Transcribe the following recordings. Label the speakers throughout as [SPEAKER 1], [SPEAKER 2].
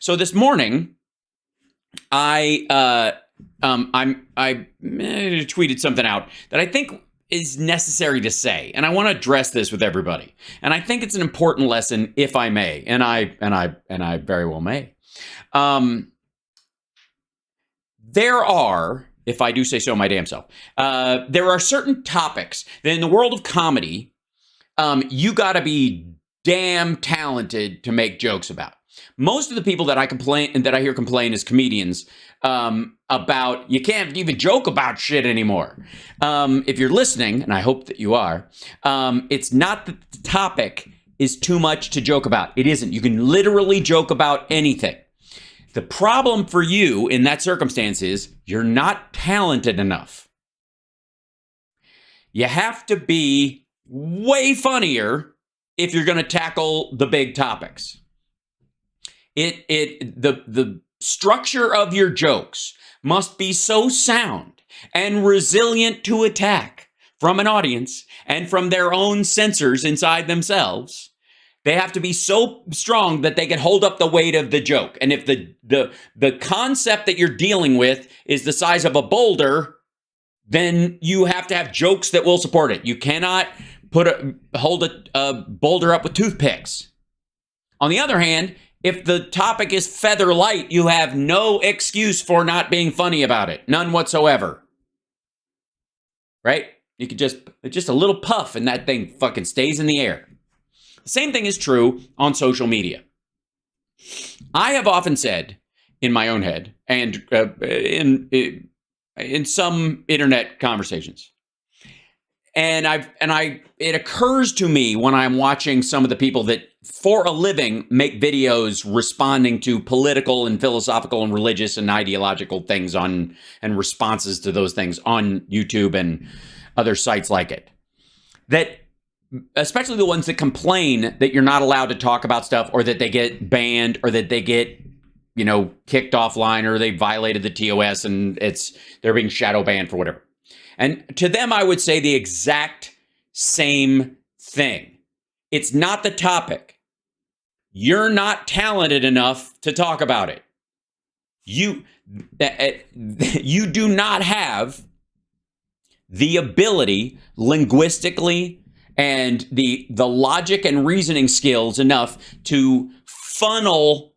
[SPEAKER 1] So this morning, I tweeted something out that I think is necessary to say, and I want to address this with everybody. And I think it's an important lesson, if I may, and I very well may. There are, if I do say so my damn self, there are certain topics that in the world of comedy, you got to be damn talented to make jokes about. Most of the people that I hear complain as comedians about you can't even joke about shit anymore. If you're listening, and I hope that you are, it's not that the topic is too much to joke about. It isn't. You can literally joke about anything. The problem for you in that circumstance is you're not talented enough. You have to be way funnier if you're going to tackle the big topics. The structure of your jokes must be so sound and resilient to attack from an audience and from their own censors inside themselves. They have to be so strong that they can hold up the weight of the joke. And if the concept that you're dealing with is the size of a boulder, then you have to have jokes that will support it. You cannot hold a boulder up with toothpicks. On the other hand, if the topic is feather light, you have no excuse for not being funny about it. None whatsoever. Right? You could just a little puff and that thing fucking stays in the air. The same thing is true on social media. I have often said in my own head and in some internet conversations, it occurs to me when I'm watching some of the people that for a living make videos responding to political and philosophical and religious and ideological things and responses to those things on YouTube and other sites like it, that especially the ones that complain that you're not allowed to talk about stuff or that they get banned or that they get, kicked offline or they violated the TOS and they're being shadow banned for whatever. And to them, I would say the exact same thing. It's not the topic. You're not talented enough to talk about it. You do not have the ability linguistically and the logic and reasoning skills enough to funnel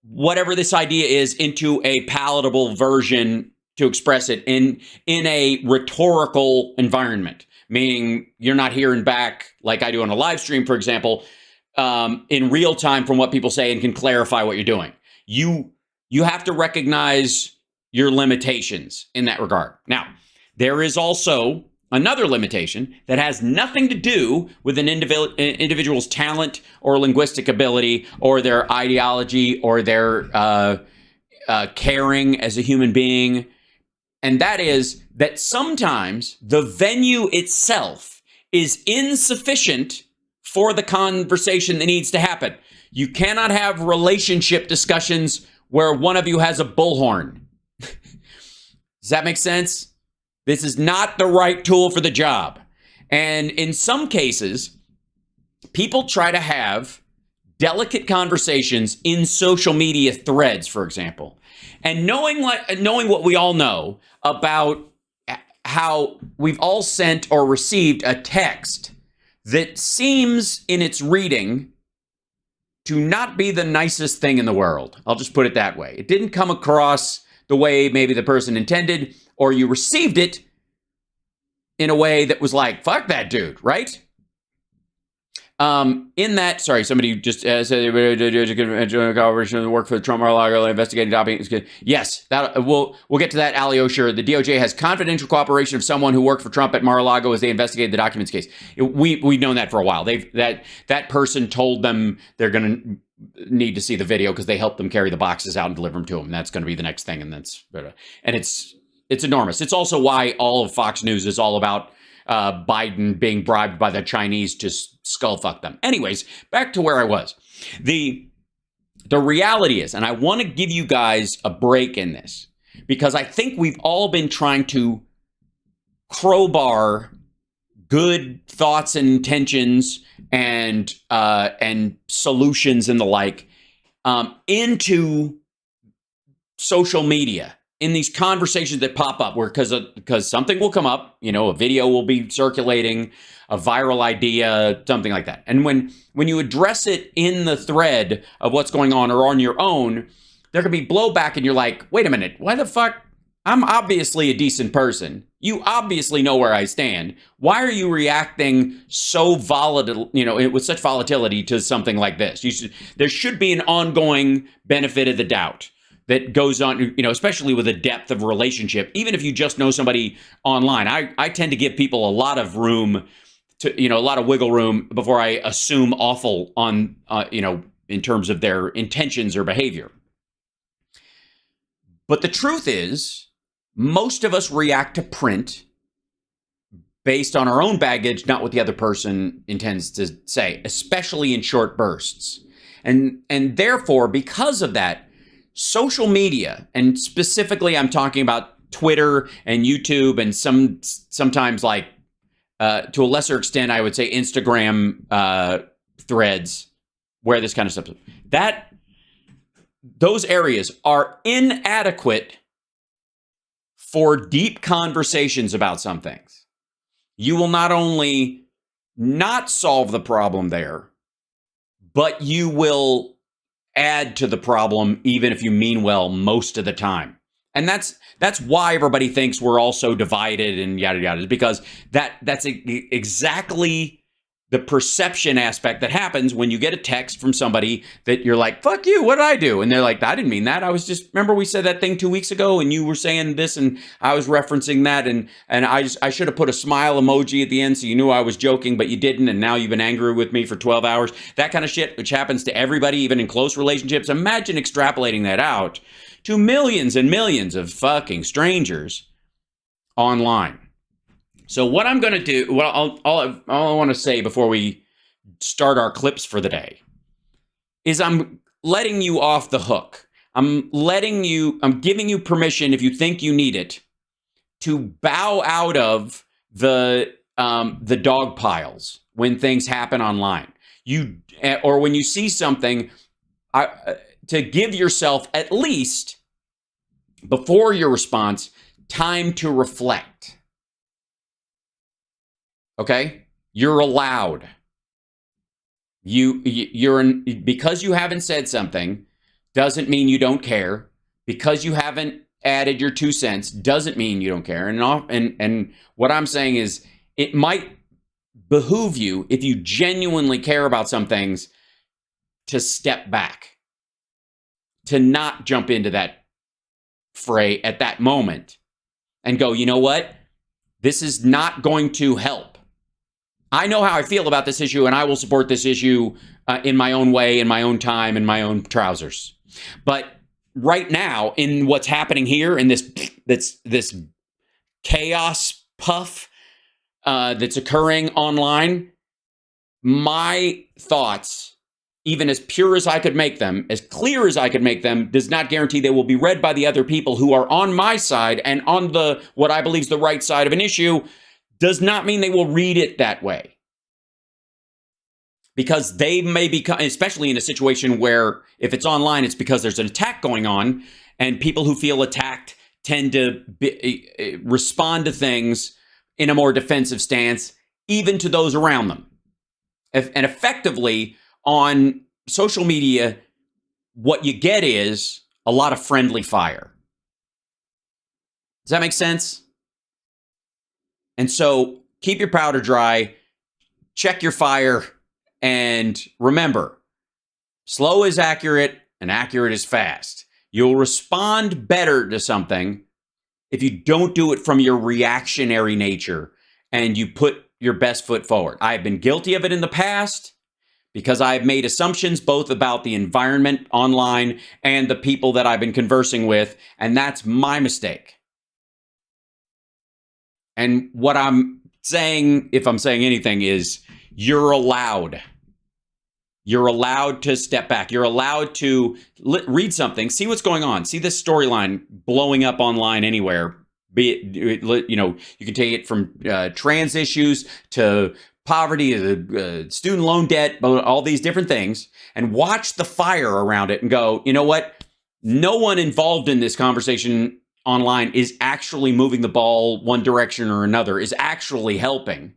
[SPEAKER 1] whatever this idea is into a palatable version to express it in a rhetorical environment, meaning you're not hearing back like I do on a live stream, for example, in real time from what people say and can clarify what you're doing. You have to recognize your limitations in that regard. Now, there is also another limitation that has nothing to do with an individual's talent or linguistic ability or their ideology or their caring as a human being. And that is that sometimes the venue itself is insufficient for the conversation that needs to happen. You cannot have relationship discussions where one of you has a bullhorn. Does that make sense? This is not the right tool for the job. And in some cases, people try to have delicate conversations in social media threads, for example. And knowing what we all know about how we've all sent or received a text that seems in its reading to not be the nicest thing in the world. I'll just put it that way. It didn't come across the way maybe the person intended, or you received it in a way that was like, fuck that dude, right? In that, sorry, somebody just said, work for the Trump Mar-a-Lago investigating topic. Yes, we'll get to that, Ali Osher. The DOJ has confidential cooperation of someone who worked for Trump at Mar-a-Lago as they investigated the documents case. We've known that for a while. That person told them they're going to need to see the video because they helped them carry the boxes out and deliver them to them. That's going to be the next thing, and it's enormous. It's also why all of Fox News is all about Biden being bribed by the Chinese to skull fuck them. Anyways, back to where I was. The reality is, and I want to give you guys a break in this, because I think we've all been trying to crowbar good thoughts and intentions and solutions and the like into social media, in these conversations that pop up, where because something will come up, a video will be circulating, a viral idea, something like that. And when you address it in the thread of what's going on or on your own, there can be blowback, and you're like, wait a minute, why the fuck? I'm obviously a decent person. You obviously know where I stand. Why are you reacting so volatile, with such volatility to something like this? There should be an ongoing benefit of the doubt that goes on, especially with the depth of relationship. Even if you just know somebody online, I tend to give people a lot of room to, a lot of wiggle room before I assume awful on, in terms of their intentions or behavior. But the truth is, most of us react to print based on our own baggage, not what the other person intends to say, especially in short bursts. And therefore, because of that, social media, and specifically I'm talking about Twitter and YouTube, and sometimes like to a lesser extent, I would say Instagram threads, where this kind of stuff, those areas are inadequate for deep conversations about some things. You will not only not solve the problem there, but you will add to the problem, even if you mean well most of the time. And that's why everybody thinks we're all so divided and yada yada, because that's exactly the perception aspect that happens when you get a text from somebody that you're like, fuck you, what did I do? And they're like, I didn't mean that. Remember we said that thing 2 weeks ago and you were saying this and I was referencing that, and I should have put a smile emoji at the end so you knew I was joking, but you didn't, and now you've been angry with me for 12 hours. That kind of shit, which happens to everybody, even in close relationships. Imagine extrapolating that out to millions and millions of fucking strangers online. So what I'm going to do, all I want to say before we start our clips for the day is I'm letting you off the hook. I'm giving you permission, if you think you need it, to bow out of the dog piles when things happen online. Or when you see something, to give yourself, at least before your response, time to reflect. Okay? You're allowed. Because you haven't said something doesn't mean you don't care. Because you haven't added your 2 cents doesn't mean you don't care. And what I'm saying is, it might behoove you, if you genuinely care about some things, to step back, to not jump into that fray at that moment and go, you know what? This is not going to help. I know how I feel about this issue, and I will support this issue in my own way, in my own time, in my own trousers. But right now, in what's happening here, in this chaos puff that's occurring online, my thoughts, even as pure as I could make them, as clear as I could make them, does not guarantee they will be read by the other people who are on my side and on what I believe is the right side of an issue. Does not mean they will read it that way. Because they may become, especially in a situation where if it's online, it's because there's an attack going on, and people who feel attacked tend to respond to things in a more defensive stance, even to those around them. And effectively, on social media, what you get is a lot of friendly fire. Does that make sense? And so keep your powder dry, check your fire, and remember, slow is accurate and accurate is fast. You'll respond better to something if you don't do it from your reactionary nature and you put your best foot forward. I've been guilty of it in the past because I've made assumptions both about the environment online and the people that I've been conversing with, and that's my mistake. And what I'm saying, if I'm saying anything, is you're allowed. You're allowed to step back. You're allowed to read something, see what's going on, see this storyline blowing up online anywhere. Be it, you can take it from trans issues to poverty, student loan debt, all these different things, and watch the fire around it and go, you know what? No one involved in this conversation online is actually moving the ball one direction or another, is actually helping.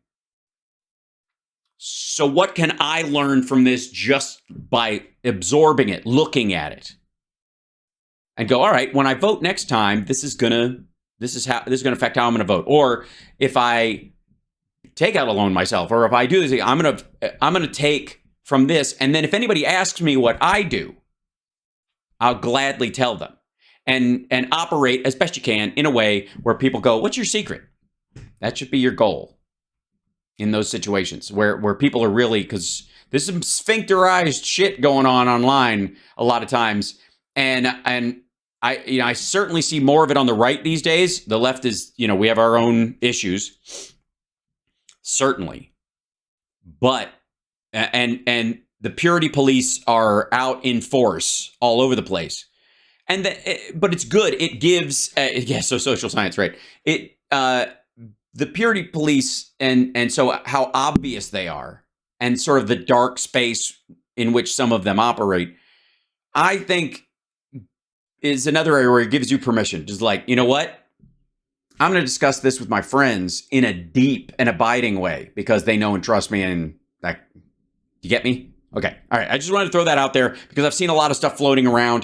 [SPEAKER 1] So what can I learn from this just by absorbing it, looking at it, and go, all right, when I vote next time, this is gonna affect how I'm gonna vote. Or if I take out a loan myself, or if I do this, I'm gonna take from this, and then if anybody asks me what I do, I'll gladly tell them, and operate as best you can in a way where people go, what's your secret? That should be your goal in those situations where people are really, because there's some sphincterized shit going on online a lot of times, and I certainly see more of it on the right these days. The left is, we have our own issues, certainly, but and the purity police are out in force all over the place, but it's good. It gives so social science, right? The purity police and so how obvious they are, and sort of the dark space in which some of them operate, I think is another area where it gives you permission. Just like, you know what? I'm going to discuss this with my friends in a deep and abiding way because they know and trust me. And like, you get me? Okay. All right. I just wanted to throw that out there because I've seen a lot of stuff floating around.